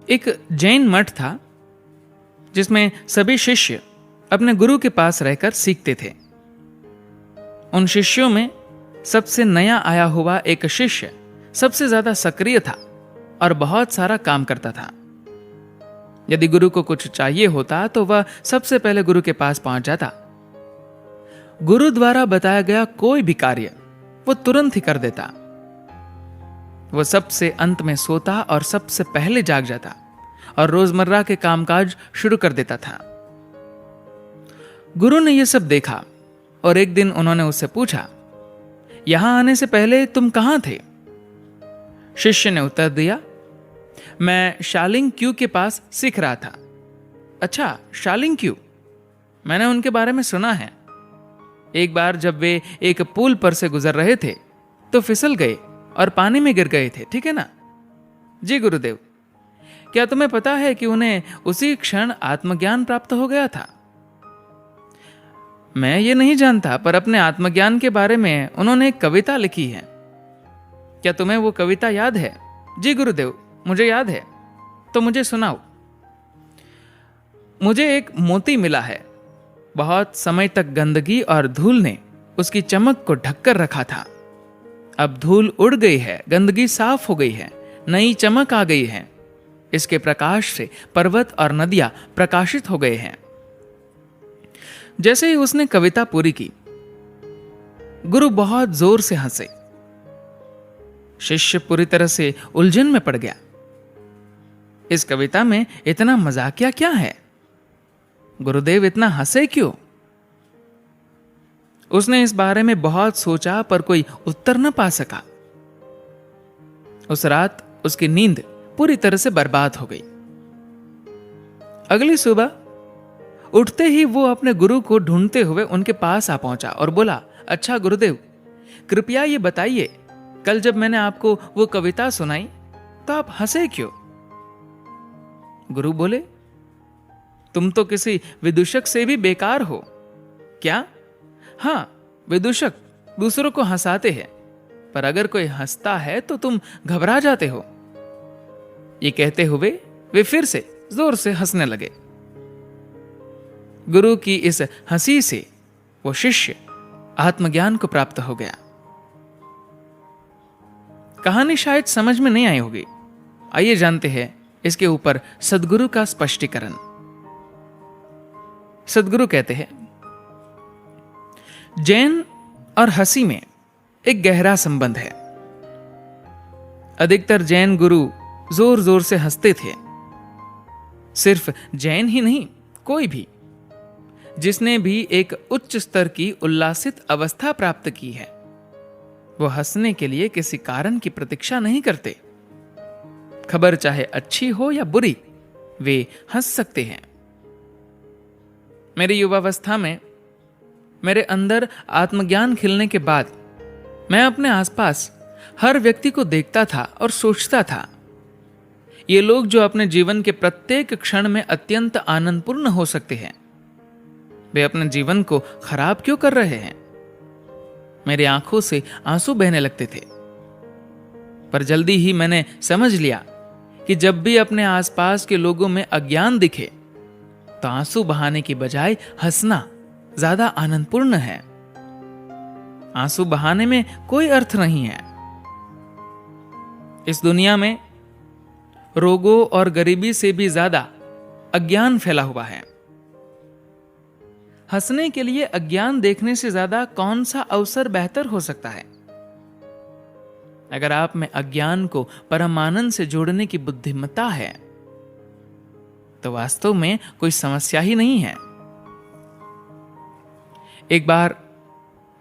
एक जैन मठ था जिसमें सभी शिष्य अपने गुरु के पास रहकर सीखते थे। उन शिष्यों में सबसे नया आया हुआ एक शिष्य सबसे ज्यादा सक्रिय था और बहुत सारा काम करता था। यदि गुरु को कुछ चाहिए होता तो वह सबसे पहले गुरु के पास पहुंच जाता। गुरु द्वारा बताया गया कोई भी कार्य वो तुरंत ही कर देता। वो सबसे अंत में सोता और सबसे पहले जाग जाता और रोजमर्रा के कामकाज शुरू कर देता था। गुरु ने यह सब देखा और एक दिन उन्होंने उससे पूछा, यहां आने से पहले तुम कहां थे? शिष्य ने उत्तर दिया, मैं शालिंग क्यू के पास सीख रहा था। अच्छा, शालिंग क्यू? मैंने उनके बारे में सुना है। एक बार जब वे एक पुल पर से गुजर रहे थे तो फिसल गए और पानी में गिर गए थे, ठीक है ना? जी गुरुदेव। क्या तुम्हें पता है कि उन्हें उसी क्षण आत्मज्ञान प्राप्त हो गया था? मैं ये नहीं जानता, पर अपने आत्मज्ञान के बारे में उन्होंने एक कविता लिखी है। क्या तुम्हें वो कविता याद है? जी गुरुदेव, मुझे याद है। तो मुझे सुनाओ। मुझे एक मोती मिला है। बहुत समय तक गंदगी और धूल ने उसकी चमक को ढककर रखा था। अब धूल उड़ गई है, गंदगी साफ हो गई है, नई चमक आ गई है। इसके प्रकाश से पर्वत और नदियां प्रकाशित हो गए हैं। जैसे ही उसने कविता पूरी की, गुरु बहुत जोर से हंसे। शिष्य पूरी तरह से उलझन में पड़ गया। इस कविता में इतना मजाकिया क्या है? गुरुदेव इतना हंसे क्यों? उसने इस बारे में बहुत सोचा पर कोई उत्तर न पा सका। उस रात उसकी नींद पूरी तरह से बर्बाद हो गई। अगली सुबह उठते ही वो अपने गुरु को ढूंढते हुए उनके पास आ पहुंचा और बोला, अच्छा गुरुदेव, कृपया ये बताइए, कल जब मैंने आपको वो कविता सुनाई तो आप हंसे क्यों? गुरु बोले, तुम तो किसी विदूषक से भी बेकार हो। क्या? हाँ, विदूषक दूसरों को हंसाते हैं, पर अगर कोई हंसता है तो तुम घबरा जाते हो। ये कहते हुए वे फिर से जोर से हंसने लगे। गुरु की इस हंसी से वो शिष्य आत्मज्ञान को प्राप्त हो गया। कहानी शायद समझ में नहीं आई होगी। आइए जानते हैं इसके ऊपर सदगुरु का स्पष्टीकरण। सदगुरु कहते हैं, जैन और हंसी में एक गहरा संबंध है। अधिकतर जैन गुरु जोर जोर से हंसते थे। सिर्फ जैन ही नहीं, कोई भी जिसने भी एक उच्च स्तर की उल्लासित अवस्था प्राप्त की है, वो हंसने के लिए किसी कारण की प्रतीक्षा नहीं करते। खबर चाहे अच्छी हो या बुरी, वे हंस सकते हैं। मेरी युवावस्था में मेरे अंदर आत्मज्ञान खिलने के बाद मैं अपने आसपास हर व्यक्ति को देखता था और सोचता था, ये लोग जो अपने जीवन के प्रत्येक क्षण में अत्यंत आनंदपूर्ण हो सकते हैं, वे अपने जीवन को खराब क्यों कर रहे हैं? मेरी आंखों से आंसू बहने लगते थे। पर जल्दी ही मैंने समझ लिया कि जब भी अपने आसपास के लोगों में अज्ञान दिखे तो आंसू बहाने की बजाय हंसना ज्यादा आनंदपूर्ण है। आंसू बहाने में कोई अर्थ नहीं है। इस दुनिया में रोगों और गरीबी से भी ज्यादा अज्ञान फैला हुआ है। हंसने के लिए अज्ञान देखने से ज्यादा कौन सा अवसर बेहतर हो सकता है? अगर आप में अज्ञान को परमानंद से जोड़ने की बुद्धिमत्ता है तो वास्तव में कोई समस्या ही नहीं है। एक बार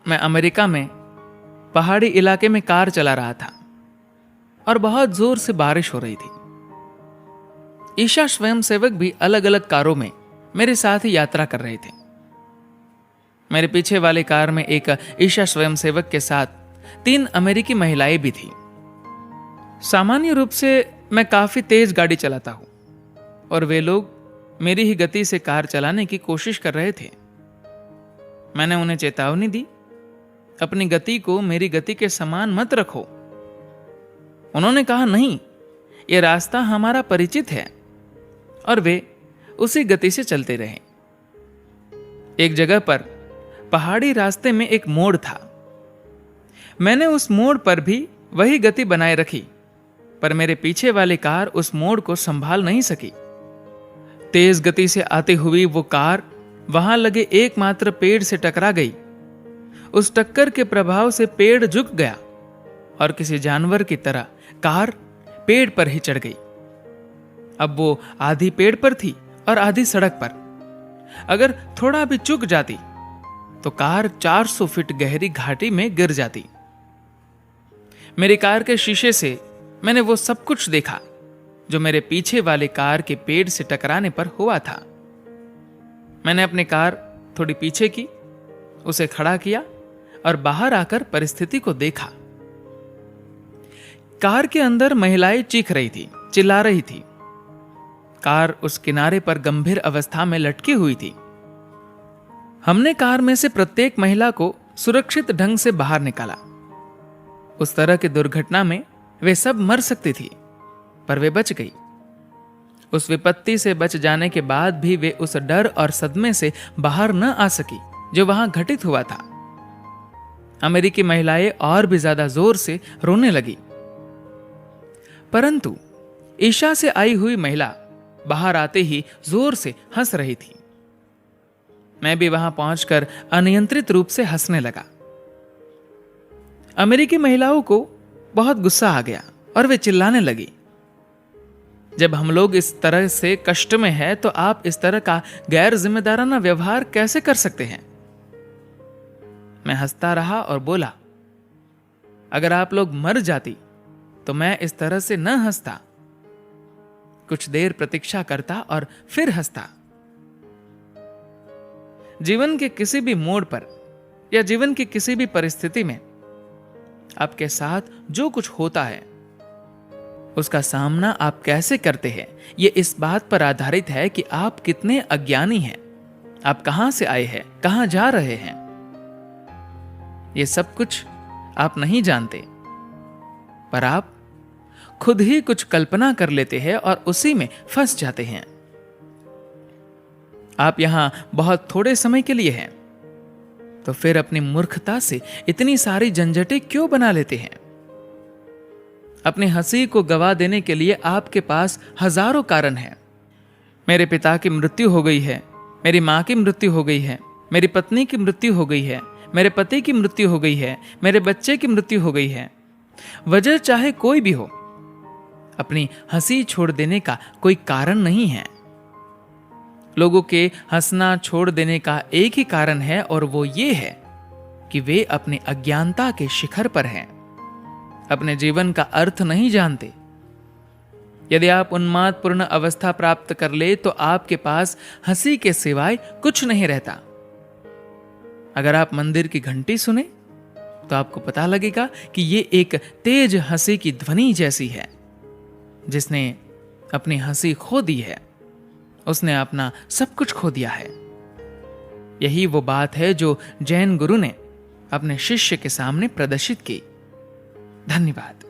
मैं अमेरिका में पहाड़ी इलाके में कार चला रहा था और बहुत जोर से बारिश हो रही थी। ईशा स्वयंसेवक भी अलग अलग कारों में मेरे साथ ही यात्रा कर रहे थे। मेरे पीछे वाली कार में एक ईशा स्वयंसेवक के साथ 3 अमेरिकी महिलाएं भी थी। सामान्य रूप से मैं काफी तेज गाड़ी चलाता हूं और वे लोग मेरी ही गति से कार चलाने की कोशिश कर रहे थे। मैंने उन्हें चेतावनी दी, अपनी गति को मेरी गति के समान मत रखो। उन्होंने कहा, नहीं, ये रास्ता हमारा परिचित है और वे उसी गति से चलते रहे। एक जगह पर पहाड़ी रास्ते में एक मोड़ था। मैंने उस मोड़ पर भी वही गति बनाए रखी, पर मेरे पीछे वाली कार उस मोड़ को संभाल नहीं सकी। तेज गति से आती हुई वो कार वहां लगे एकमात्र पेड़ से टकरा गई। उस टक्कर के प्रभाव से पेड़ झुक गया और किसी जानवर की तरह कार पेड़ पर ही चढ़ गई। अब वो आधी पेड़ पर थी और आधी सड़क पर। अगर थोड़ा भी चूक जाती तो कार 400 फीट गहरी घाटी में गिर जाती। मेरी कार के शीशे से मैंने वो सब कुछ देखा जो मेरे पीछे वाले कार के पेड़ से टकराने पर हुआ था। मैंने अपनी कार थोड़ी पीछे की, उसे खड़ा किया और बाहर आकर परिस्थिति को देखा। कार के अंदर महिलाएं चीख रही थी, चिल्ला रही थी। कार उस किनारे पर गंभीर अवस्था में लटकी हुई थी। हमने कार में से प्रत्येक महिला को सुरक्षित ढंग से बाहर निकाला। उस तरह की दुर्घटना में वे सब मर सकती थी, पर वे बच गई। उस विपत्ति से बच जाने के बाद भी वे उस डर और सदमे से बाहर न आ सकी जो वहां घटित हुआ था। अमेरिकी महिलाएं और भी ज्यादा जोर से रोने लगी, परंतु ईशा से आई हुई महिला बाहर आते ही जोर से हंस रही थी। मैं भी वहां पहुंचकर अनियंत्रित रूप से हंसने लगा। अमेरिकी महिलाओं को बहुत गुस्सा आ गया और वे चिल्लाने लगी, जब हम लोग इस तरह से कष्ट में हैं तो आप इस तरह का गैर जिम्मेदाराना व्यवहार कैसे कर सकते हैं। मैं हंसता रहा और बोला, अगर आप लोग मर जाती तो मैं इस तरह से न हंसता। कुछ देर प्रतीक्षा करता और फिर हंसता। जीवन के किसी भी मोड़ पर या जीवन की किसी भी परिस्थिति में आपके साथ जो कुछ होता है उसका सामना आप कैसे करते हैं, यह इस बात पर आधारित है कि आप कितने अज्ञानी हैं, आप कहां से आए हैं, कहां जा रहे हैं। यह सब कुछ आप नहीं जानते, पर आप खुद ही कुछ कल्पना कर लेते हैं और उसी में फंस जाते हैं। आप यहां बहुत थोड़े समय के लिए हैं, तो फिर अपनी मूर्खता से इतनी सारी झंझटें क्यों बना लेते हैं। अपनी हंसी को गवा देने के लिए आपके पास हजारों कारण हैं। मेरे पिता की मृत्यु हो गई है, मेरी मां की मृत्यु हो गई है, मेरी पत्नी की मृत्यु हो गई है, मेरे पति की मृत्यु हो गई है, मेरे बच्चे की मृत्यु हो गई है। वजह चाहे कोई भी हो, अपनी हंसी छोड़ देने का कोई कारण नहीं है। लोगों के हंसना छोड़ देने का एक ही कारण है, और वो ये है कि वे अपने अज्ञानता के शिखर पर हैं, अपने जीवन का अर्थ नहीं जानते। यदि आप उन्मादपूर्ण अवस्था प्राप्त कर ले तो आपके पास हंसी के सिवाय कुछ नहीं रहता। अगर आप मंदिर की घंटी सुने तो आपको पता लगेगा कि ये एक तेज हंसी की ध्वनि जैसी है। जिसने अपनी हंसी खो दी है, उसने अपना सब कुछ खो दिया है। यही वो बात है जो जैन गुरु ने अपने शिष्य के सामने प्रदर्शित की। धन्यवाद।